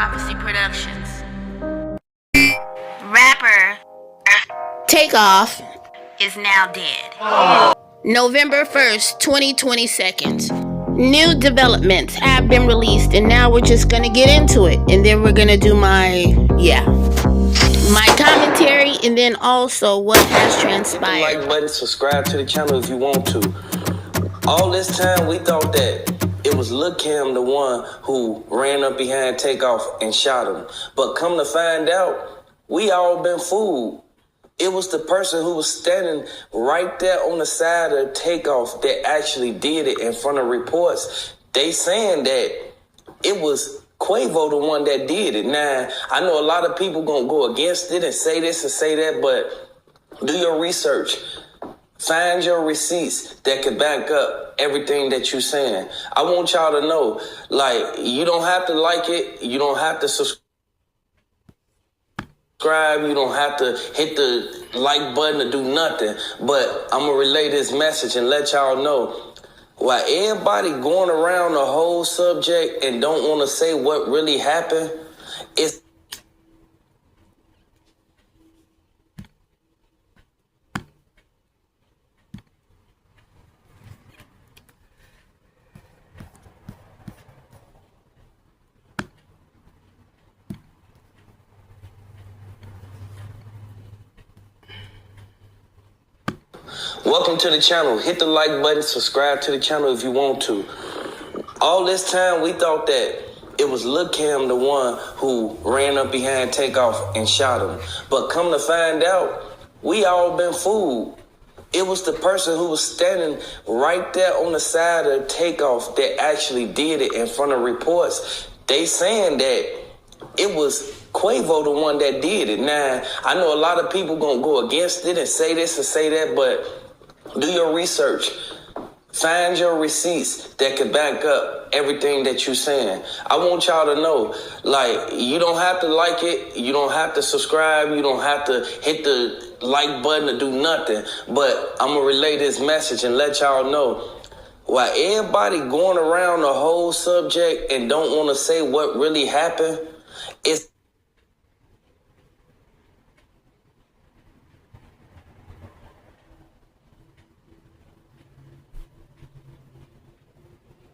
Prophecy Productions. Rapper TAKEOFF is now dead. November 1st, 2022. New developments have been released, and now we're just gonna get into it, and then we're gonna do my commentary, and then also what has transpired. Hit the like button, subscribe to the channel if you want to. All this time we thought that it was Lil Kim, the one who ran up behind TAKEOFF and shot him. But come to find out, we all been fooled. It was the person who was standing right there on the side of TAKEOFF that actually did it in front of reports. They saying that it was Quavo the one that did it. Now, I know a lot of people gonna go against it and say this and say that, but do your research. Find your receipts that can back up everything that you're saying. I want y'all to know, like, you don't have to like it. You don't have to subscribe. You don't have to hit the like button to do nothing. But I'm going to relay this message and let y'all know. While everybody going around the whole subject and don't want to say what really happened, it's welcome to the channel. Hit the like button, subscribe to the channel if you want to. All this time we thought that it was Lil Kim, the one who ran up behind TAKEOFF and shot him. But come to find out, we all been fooled. It was the person who was standing right there on the side of TAKEOFF that actually did it in front of reports. They saying that it was Quavo the one that did it. Now, I know a lot of people gonna go against it and say this and say that, but do your research. Find your receipts that can back up everything that you're saying. I want y'all to know, like, you don't have to like it. You don't have to subscribe. You don't have to hit the like button to do nothing. But I'm going to relay this message and let y'all know. While everybody going around the whole subject and don't want to say what really happened, it's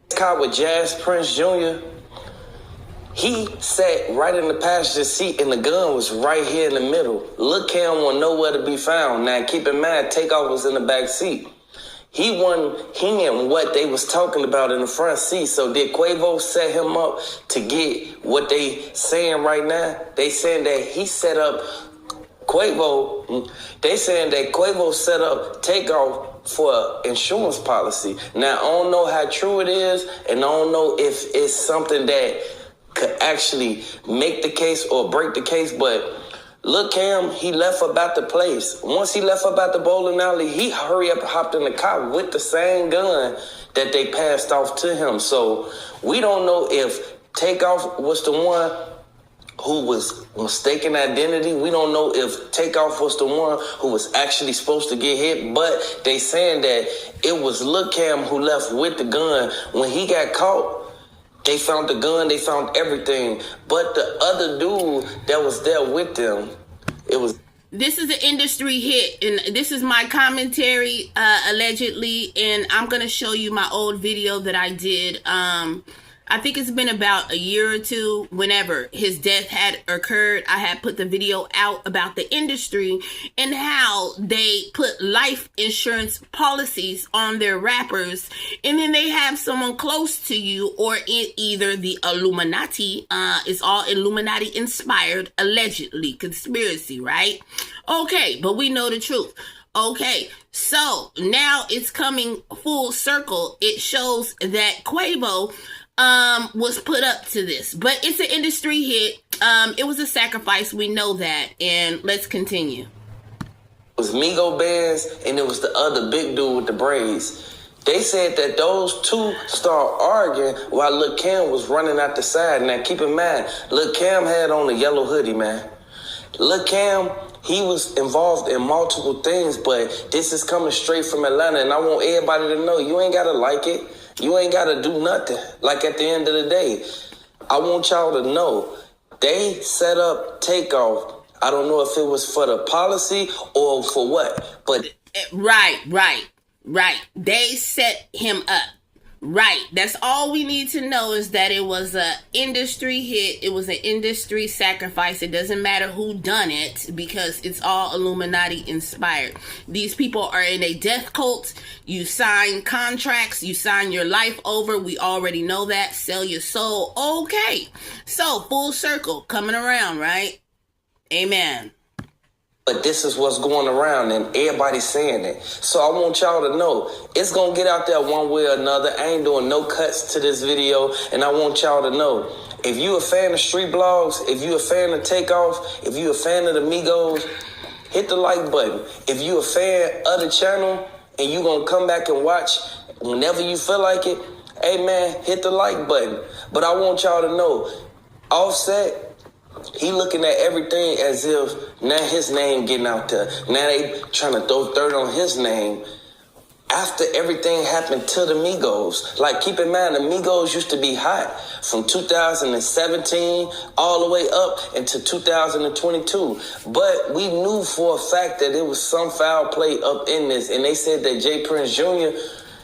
caught with Jazz Prince Jr. He sat right in the passenger seat and the gun was right here in the middle. Lil Kim was nowhere to be found. Now keep in mind, TAKEOFF was in the back seat. He wasn't hearing what they was talking about in the front seat. So did Quavo set him up to get what they saying right now? They saying that he set up Quavo. They saying that Quavo set up TAKEOFF for insurance policy. Now, I don't know how true it is, and I don't know if it's something that could actually make the case or break the case, but Lil Kim, he left about the place. Once he left about the bowling alley, he hurry up and hopped in the car with the same gun that they passed off to him. So we don't know if TAKEOFF was the one who was mistaken identity. We don't know if TAKEOFF was the one who was actually supposed to get hit, but they saying that it was Lil Kim who left with the gun. When he got caught, they found the gun, they found everything. But the other dude that was there with them, it was... This is an industry hit, and this is my commentary, allegedly, and I'm going to show you my old video that I did. I think it's been about a year or two. Whenever his death had occurred, I had put the video out about the industry and how they put life insurance policies on their rappers, and then they have someone close to you or in either the Illuminati. It's all Illuminati inspired, allegedly, conspiracy, right? Okay, but we know the truth. Okay, so now it's coming full circle. It shows that Quavo was put up to this, but it's an industry hit. It was a sacrifice, we know that, and let's continue. It was Migo Bands, and it was the other big dude with the braids. They said that those two started arguing while Lil Kim was running out the side. Now keep in mind, Lil Kim had on a yellow hoodie, man. Lil Kim, he was involved in multiple things, but this is coming straight from Atlanta, and I want everybody to know, you ain't gotta like it. You ain't got to do nothing. Like, at the end of the day, I want y'all to know They set up Takeoff. I don't know if it was for the policy or for what, but Right. They set him up. Right. That's all we need to know, is that it was a industry hit. It was an industry sacrifice. It doesn't matter who done it, because it's all Illuminati inspired. These people are in a death cult. You sign contracts. You sign your life over. We already know that. Sell your soul. Okay. So full circle coming around, right? Amen. But this is what's going around, and everybody's saying it. So I want y'all to know, it's going to get out there one way or another. I ain't doing no cuts to this video, and I want y'all to know, if you a fan of street blogs, if you a fan of Takeoff, if you a fan of the Migos, hit the like button. If you a fan of the channel, and you going to come back and watch whenever you feel like it, hey man, hit the like button. But I want y'all to know, Offset, he looking at everything as if now his name getting out there. Now they trying to throw dirt on his name after everything happened to the Migos. Like, keep in mind, the Migos used to be hot from 2017 all the way up into 2022. But we knew for a fact that there was some foul play up in this. And they said that J. Prince Jr.,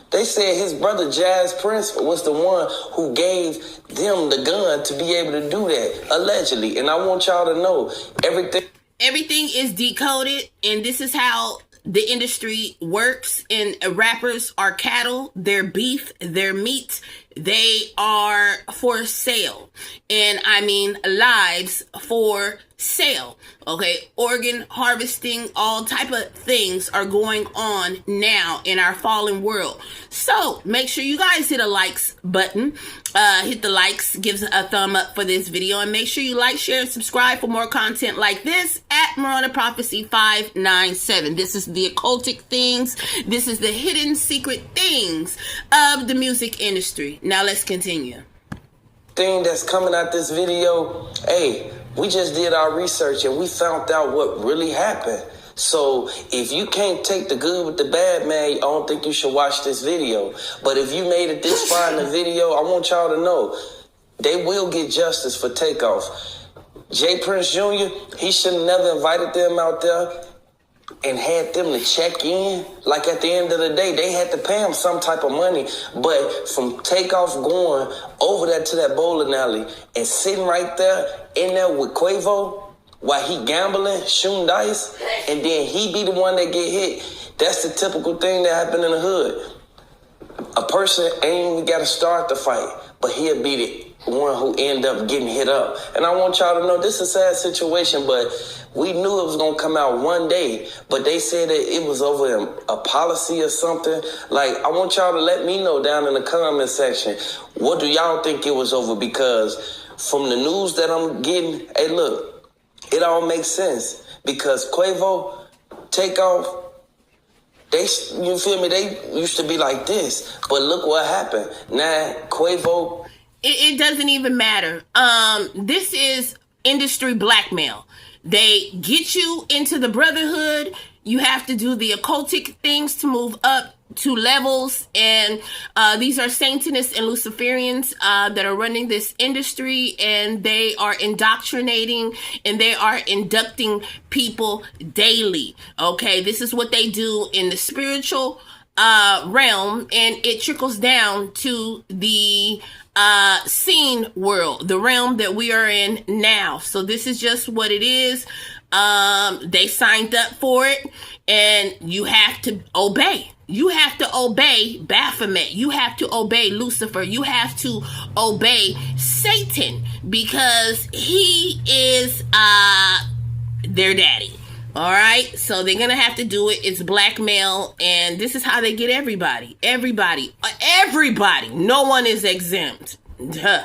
they said his brother Jazz Prince was the one who gave them the gun to be able to do that, allegedly. And I want y'all to know, everything is decoded, and this is how the industry works. And rappers are cattle. They're beef. They're meat. They are for sale. And I mean lives for sale. Okay, organ harvesting, all type of things are going on now in our fallen world. So make sure you guys hit a likes button. Hit the likes, give a thumb up for this video, and make sure you like, share, and subscribe for more content like this at Marona Prophecy 597. This is the occultic things. This is the hidden secret things of the music industry. Now let's continue. Thing that's coming out this video, hey, we just did our research and we found out what really happened. So if you can't take the good with the bad, man, I don't think you should watch this video. But if you made it this far in the video, I want y'all to know, they will get justice for Takeoff. J. Prince Jr., he should have never invited them out there and had them to check in. Like, at the end of the day, they had to pay him some type of money. But from Takeoff going over there to that bowling alley and sitting right there in there with Quavo while he gambling, shooting dice, and then he be the one that get hit, that's the typical thing that happened in the hood. A person ain't even got to start the fight, but he'll be the one who end up getting hit up. And I want y'all to know, this is a sad situation, but we knew it was going to come out one day, but they said that it was over a policy or something. Like, I want y'all to let me know down in the comment section, what do y'all think it was over? Because from the news that I'm getting, hey, look, it all makes sense. Because Quavo, Takeoff, you feel me? They used to be like this, but look what happened. Now, Quavo. It doesn't even matter. This is industry blackmail. They get you into the brotherhood. You have to do the occultic things to move up to levels. And these are Satanists and Luciferians that are running this industry. And they are indoctrinating and they are inducting people daily. Okay, this is what they do in the spiritual realm. And it trickles down to the scene world, the realm that we are in now. So this is just what it is. They signed up for it, and you have to obey. You have to obey Baphomet. You have to obey Lucifer. You have to obey Satan, because he is their daddy. All right, so they're gonna have to do it. It's blackmail, and this is how they get everybody. Everybody. No one is exempt. Duh.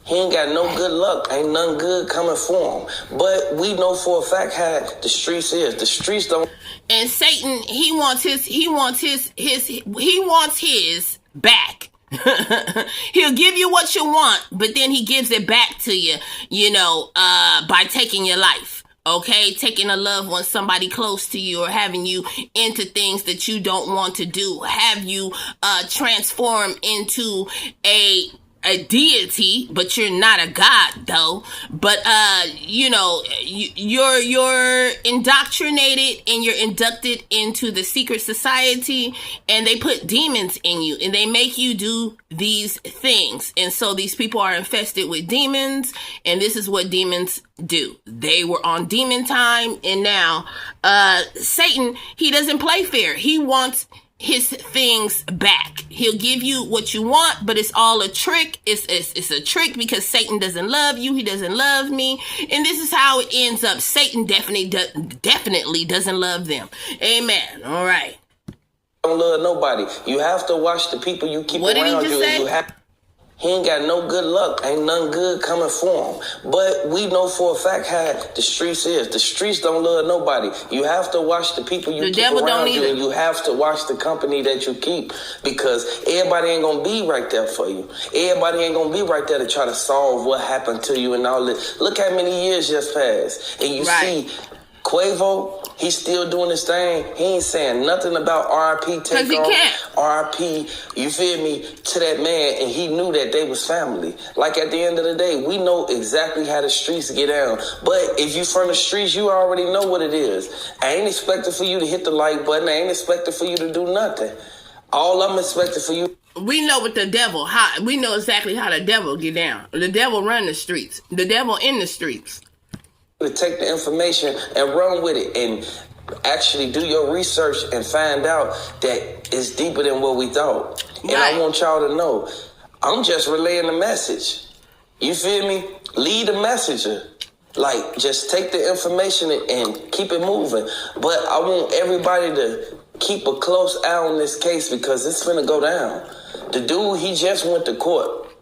He ain't got no good luck. Ain't nothing good coming for him. But we know for a fact how the streets is. The streets don't. And Satan, he wants his back. He'll give you what you want, but then he gives it back to you, by taking your life. Okay, taking a loved one, somebody close to you, or having you into things that you don't want to do, have you transform into a a deity, but you're not a god though. But you know, you're indoctrinated and you're inducted into the secret society, and they put demons in you and they make you do these things. And so these people are infested with demons, and this is what demons do. They were on demon time, and now Satan, he doesn't play fair. He wants his things back. He'll give you what you want, but it's all a trick. It's a trick because Satan doesn't love you. He doesn't love me. And this is how it ends up. Satan definitely doesn't love them. Amen. All right. Don't love nobody. You have to watch the people you keep What around did he you. just say? You have. He ain't got no good luck. Ain't nothing good coming for him. But we know for a fact how the streets is. The streets don't love nobody. You have to watch the people you keep around you, and you have to watch the company that you keep, because everybody ain't gonna be right there for you. Everybody ain't gonna be right there to try to solve what happened to you and all this. Look how many years just passed, and you see Quavo, he's still doing his thing. He ain't saying nothing about RIP TAKEOFF, RIP, you feel me, to that man, and he knew that they was family. Like, at the end of the day, we know exactly how the streets get down. But if you from the streets, you already know what it is. I ain't expecting for you to hit the like button. I ain't expecting for you to do nothing. All I'm expecting for you. We know what the devil, we know exactly how the devil get down. The devil run the streets. The devil in the streets. To take the information and run with it and actually do your research and find out that it's deeper than what we thought. And I want y'all to know, I'm just relaying the message. You feel me? Lead the messenger. Like, just take the information and keep it moving. But I want everybody to keep a close eye on this case, because it's finna go down. The dude, he just went to court,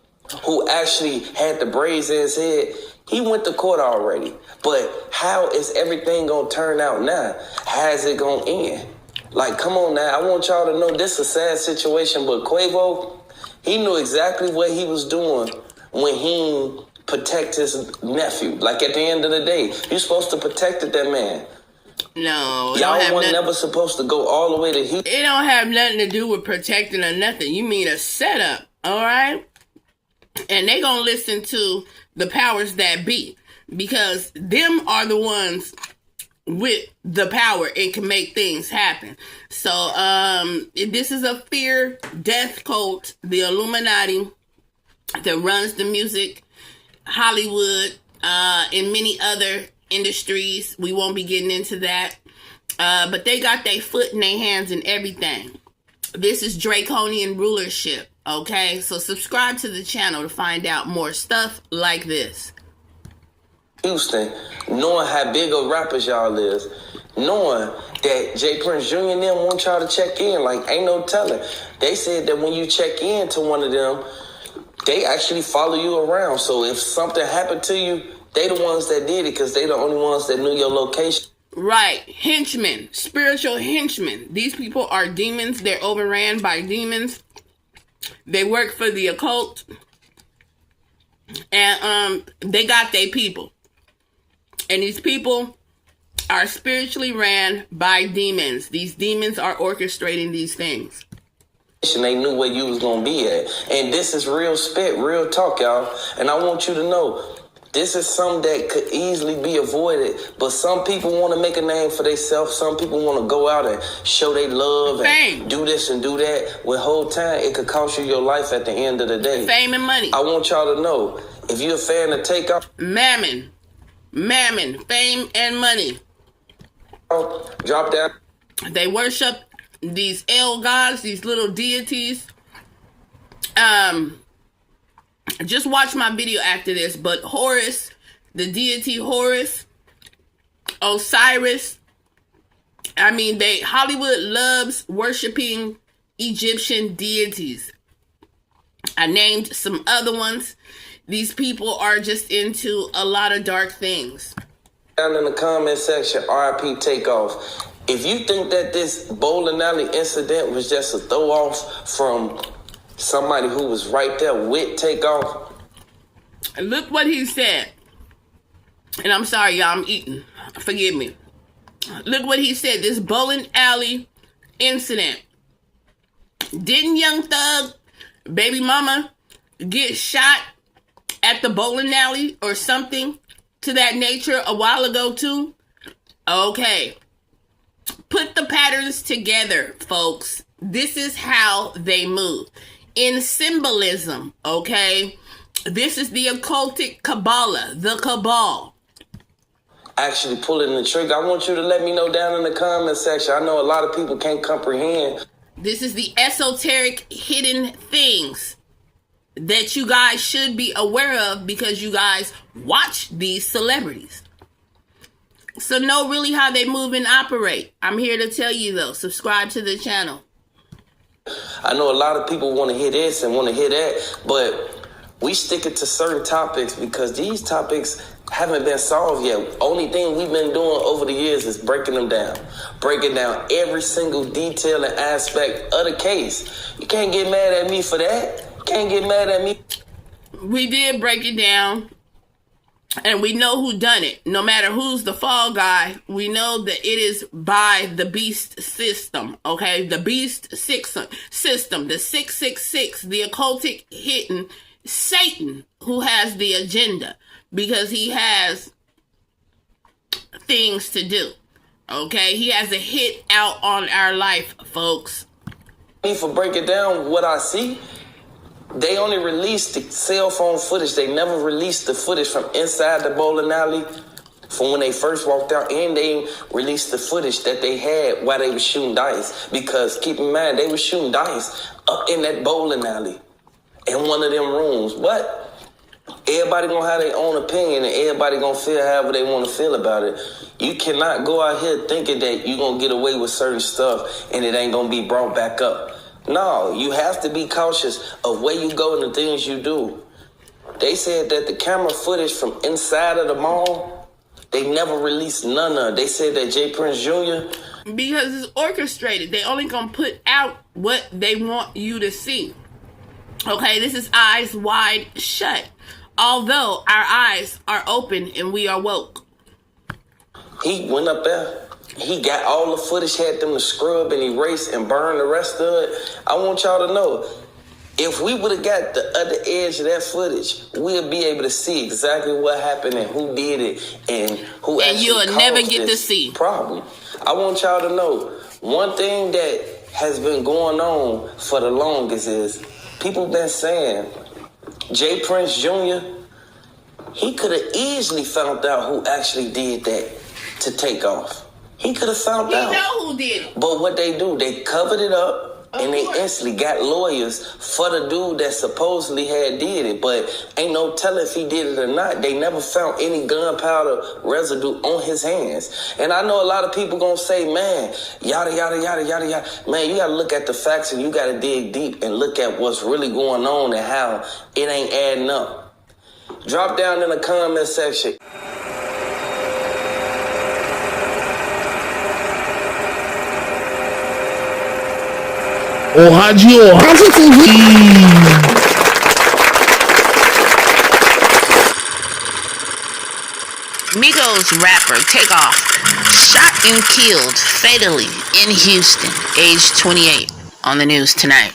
who actually had the braids in his head. He went to court already. But how is everything going to turn out now? How's it going to end? Like, come on now. I want y'all to know this is a sad situation, but Quavo, he knew exactly what he was doing when he protect his nephew. Like, at the end of the day, you're supposed to protect that man. No. Y'all weren't never supposed to go all the way to Houston. It don't have nothing to do with protecting or nothing. You mean a setup, all right? And they going to listen to the powers that be, because them are the ones with the power and can make things happen. So this is a fear death cult, the Illuminati, that runs the music, Hollywood, and many other industries. We won't be getting into that, but they got their foot in their hands in everything. This is draconian rulership. Okay, so subscribe to the channel to find out more stuff like this. Houston, knowing how big of rappers y'all is, knowing that J. Prince Jr. and them want y'all to check in, like, ain't no telling. They said that when you check in to one of them, they actually follow you around. So if something happened to you, they the ones that did it, because they the only ones that knew your location. Right, henchmen, spiritual henchmen. These people are demons. They're overran by demons. They work for the occult, and they got their people. And these people are spiritually ran by demons. These demons are orchestrating these things. They knew where you was going to be at. And this is real spit, real talk, y'all. And I want you to know, this is something that could easily be avoided. But some people want to make a name for themselves. Some people want to go out and show they love and do this and do that. With whole time, it could cost you your life at the end of the day. Fame and money. I want y'all to know, if you're a fan of TAKEOFF. Mammon, fame and money. Drop down. They worship these L gods, these little deities. Just watch my video after this, but Horus, the deity Horus, Osiris, Hollywood loves worshiping Egyptian deities. I named some other ones. These people are just into a lot of dark things. Down in the comment section, RIP TAKEOFF. If you think that this bowling alley incident was just a throw off from somebody who was right there with TAKEOFF. Look what he said. And I'm sorry, y'all, I'm eating. Forgive me. Look what he said. This bowling alley incident. Didn't Young Thug, baby mama, get shot at the bowling alley or something to that nature a while ago too? Okay. Put the patterns together, folks. This is how they move. In symbolism, okay? This is the occultic Kabbalah, the Cabal. Actually pulling the trigger. I want you to let me know down in the comment section. I know a lot of people can't comprehend. This is the esoteric hidden things that you guys should be aware of because you guys watch these celebrities. So know really how they move and operate. I'm here to tell you though, subscribe to the channel. I know a lot of people want to hear this and want to hear that, but we stick it to certain topics because these topics haven't been solved yet. Only thing we've been doing over the years is breaking them down. Breaking down every single detail and aspect of the case. You can't get mad at me for that. You can't get mad at me. We did break it down. And we know who done it. No matter who's the fall guy, we know that it is by the beast system. Okay? The beast system. The 666. The occultic hidden Satan who has the agenda. Because he has things to do. Okay? He has a hit out on our life, folks. For breaking down what I see, they only released the cell phone footage. They never released the footage from inside the bowling alley from when they first walked out. And they released the footage that they had while they were shooting dice. Because keep in mind, they were shooting dice up in that bowling alley in one of them rooms. But everybody gonna have their own opinion and everybody gonna feel however they want to feel about it. You cannot go out here thinking that you're gonna get away with certain stuff and it ain't gonna be brought back up. No, you have to be cautious of where you go and the things you do. They said that the camera footage from inside of the mall, they never released none of it. They said that J. Prince Jr. Because it's orchestrated. They only gonna put out what they want you to see. Okay, this is eyes wide shut. Although our eyes are open and we are woke. He went up there. He got all the footage, had them to scrub and erase and burn the rest of it. I want y'all to know, if we would have got the other edge of that footage, we'll be able to see exactly what happened and who did it and who and actually you'll never get to this see problem. I want y'all to know, one thing that has been going on for the longest is people been saying J. Prince Jr., he could have easily found out who actually did that to Takeoff. He could have found out. We know who did it. But what they do, they covered it up and they instantly got lawyers for the dude that supposedly had did it. But ain't no telling if he did it or not. They never found any gunpowder residue on his hands. And I know a lot of people gonna say, man, yada, yada, yada, yada, yada. Man, you gotta look at the facts and you gotta dig deep and look at what's really going on and how it ain't adding up. Drop down in the comment section. Rádio TV. Migos rapper Takeoff shot and killed fatally in Houston, age 28, on the news tonight.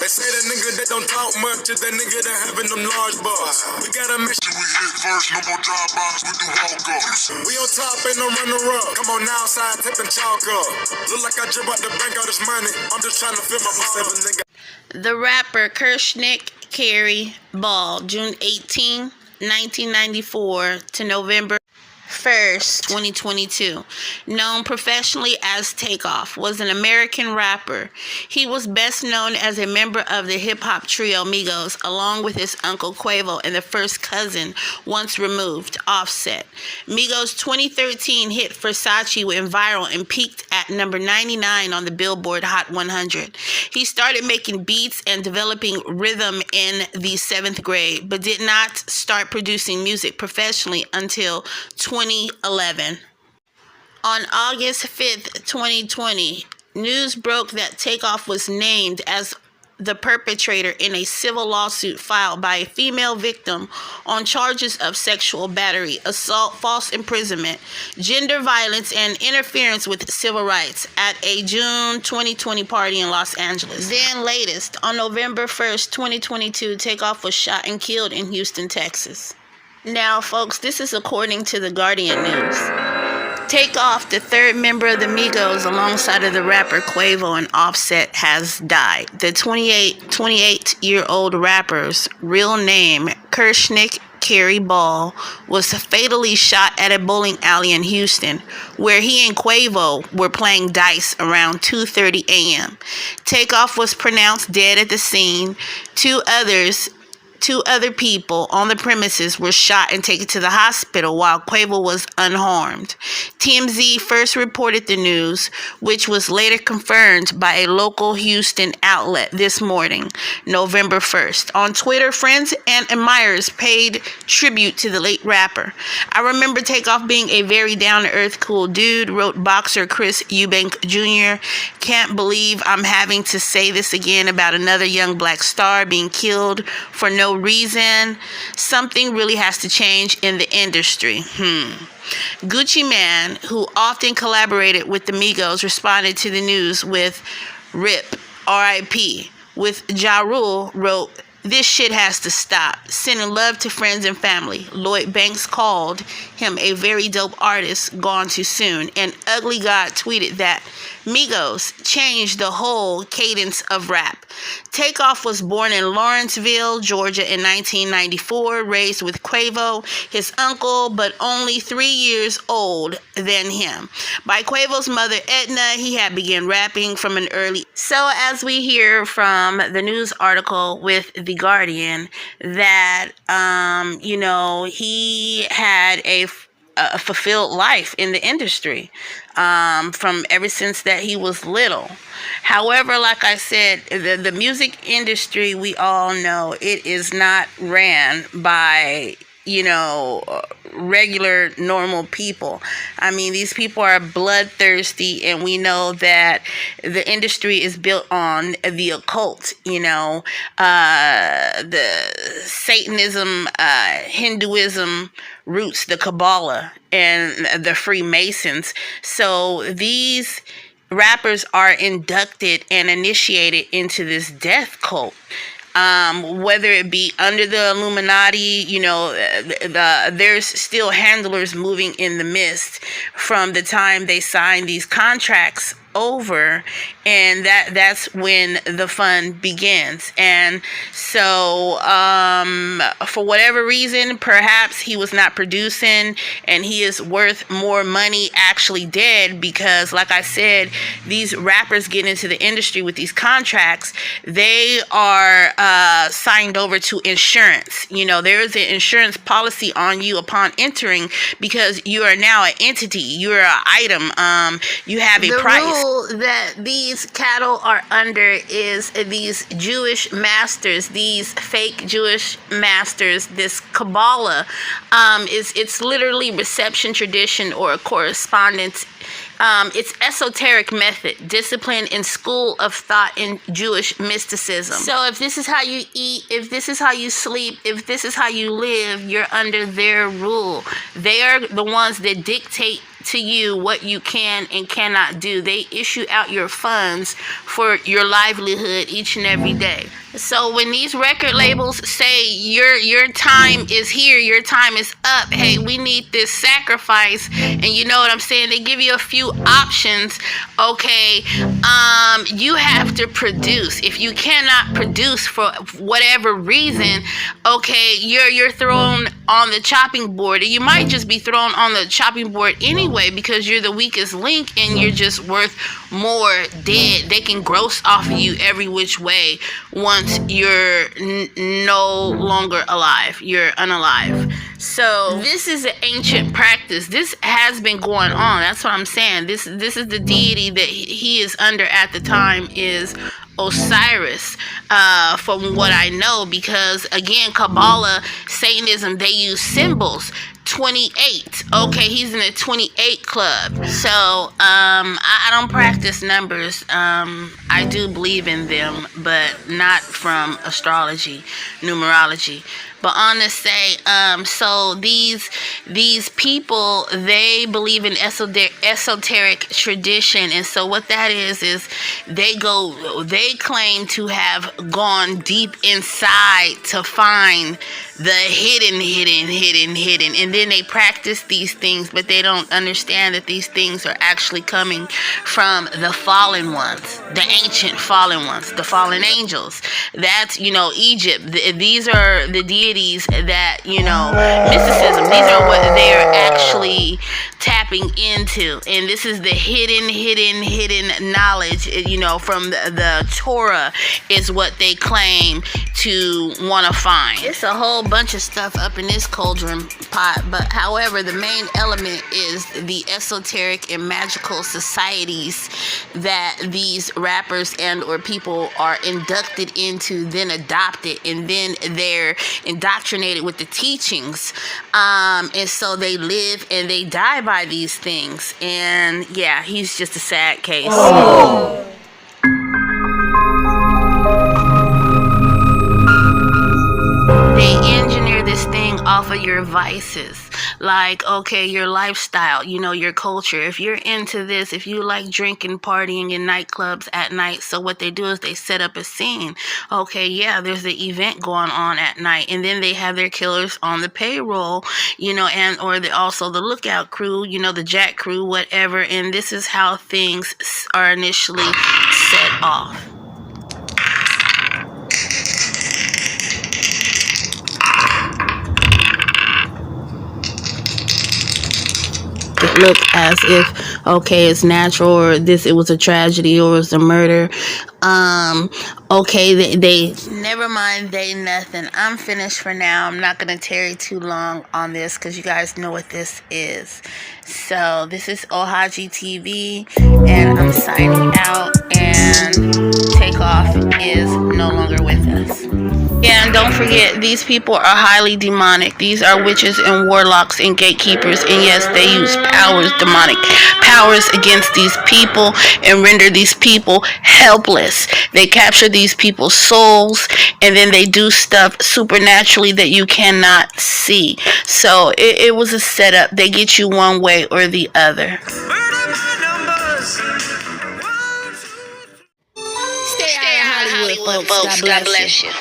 They say that nigga that don't talk much is that nigga that having them large bars. We got a mission. We hit first, no more drive-bys, we do walk-ups. We on top, ain't no runner-up. Come on now, side, tipping chalk up. Look like I drip out the bank, all this money. I'm just trying to fill my pockets, nigga. The rapper Kershnick Carey Ball, June 18, 1994 to November 1st, 2022, known professionally as Takeoff, was an American rapper. He was best known as a member of the hip-hop trio Migos, along with his uncle Quavo and the first cousin, once removed, Offset. Migos' 2013 hit Versace went viral and peaked at number 99 on the Billboard Hot 100. He started making beats and developing rhythm in the 7th grade, but did not start producing music professionally until 2011. On August 5th, 2020, news broke that Takeoff was named as the perpetrator in a civil lawsuit filed by a female victim on charges of sexual battery, assault, false imprisonment, gender violence, and interference with civil rights at a June 2020 party in Los Angeles. Then latest, on November 1st, 2022, Takeoff was shot and killed in Houston, Texas. Now, folks, this is according to the Guardian News. Takeoff, the third member of the Migos alongside of the rapper Quavo and Offset, has died. The 28-year-old rapper's real name, Kershnick Kerry Ball, was fatally shot at a bowling alley in Houston, where he and Quavo were playing dice around 2:30 a.m. Takeoff was pronounced dead at the scene. Two other people on the premises were shot and taken to the hospital while Quavo was unharmed. TMZ first reported the news, which was later confirmed by a local Houston outlet this morning, November 1st. On Twitter, friends and admirers paid tribute to the late rapper. "I remember Takeoff being a very down-to-earth, cool dude," wrote boxer Chris Eubank Jr. "Can't believe I'm having to say this again about another young black star being killed for no reason. Something really has to change in the industry." Gucci Mane, who often collaborated with the Migos, responded to the news with "RIP, R.I.P." With Ja Rule wrote, "This shit has to stop. Sending love to friends and family." Lloyd Banks called him a very dope artist gone too soon. And Ugly God tweeted that Migos changed the whole cadence of rap. Takeoff was born in Lawrenceville, Georgia in 1994, raised with Quavo, his uncle, but only 3 years old than him. By Quavo's mother, Edna, he had begun rapping from an early... So as we hear from the news article with The Guardian, that, he had a fulfilled life in the industry from ever since that he was little. However, like I said, the music industry, we all know, it is not ran by, regular, normal people. I mean, these people are bloodthirsty, and we know that the industry is built on the occult, the Satanism, Hinduism roots, the Kabbalah, and the Freemasons. So these rappers are inducted and initiated into this death cult. Whether it be under the Illuminati, there's still handlers moving in the mist from the time they sign these contracts over, and that's when the fun begins. And so for whatever reason, perhaps he was not producing and he is worth more money actually dead, because like I said, these rappers get into the industry with these contracts. They are signed over to insurance. There is an insurance policy on you upon entering, because you are now an entity, you're an item, you have a price. That these cattle are under is these Jewish masters, these fake Jewish masters, this Kabbalah. It's literally reception tradition or correspondence. It's esoteric method, discipline and school of thought in Jewish mysticism. So if this is how you eat, if this is how you sleep, if this is how you live, you're under their rule. They are the ones that dictate to you what you can and cannot do. They issue out your funds for your livelihood each and every day. So when these record labels say your time is here, your time is up, hey, we need this sacrifice, and you know what I'm saying, they give you a few options. Okay, you have to produce. If you cannot produce for whatever reason, okay, you're thrown on the chopping board. You might just be thrown on the chopping board anyway, because you're the weakest link and you're just worth more dead. They can gross off of you every which way once you're no longer alive. You're unalive. So this is an ancient practice. This has been going on. That's what I'm saying. This is the deity that he is under at the time is Osiris, from what I know, because again, Kabbalah, Satanism, they use symbols. 28. Okay, he's in the 28 club. So I don't practice numbers. I do believe in them, but not from astrology, numerology. But on to say, so these people, they believe in esoteric tradition, and so what that is they claim to have gone deep inside to find the hidden, and then they practice these things, but they don't understand that these things are actually coming from the fallen ones, the ancient fallen ones, the fallen angels. That's, Egypt. These are the deities that, mysticism. These are what they're actually tapping into, and this is the hidden knowledge, from the Torah is what they claim to want to find. It's a whole bunch of stuff up in this cauldron pot, but however, the main element is the esoteric and magical societies that these rappers and or people are inducted into, then adopted, and then they're indoctrinated with the teachings, and so they live and they die by these things. And yeah, he's just a sad case. They engineer this thing off of your vices. Like, okay, your lifestyle, your culture. If you're into this, if you like drinking, partying in nightclubs at night, so what they do is they set up a scene. Okay, yeah, there's the event going on at night, and then they have their killers on the payroll, and or also the lookout crew, the jack crew, whatever. And this is how things are initially set off. It look as if, okay, it's natural, or it was a tragedy, or it was a murder. Okay, they never mind, they nothing. I'm finished for now. I'm not gonna tarry too long on this because you guys know what this is. So this is Ohaji TV, and I'm signing out, and Takeoff is no longer with us. Yeah, and don't forget, these people are highly demonic. These are witches and warlocks and gatekeepers, and yes, they use powers, demonic powers, against these people and render these people helpless. They capture these people's souls, and then they do stuff supernaturally that you cannot see. So it was a setup. They get you one way or the other. Stay out of Hollywood, folks. God bless you.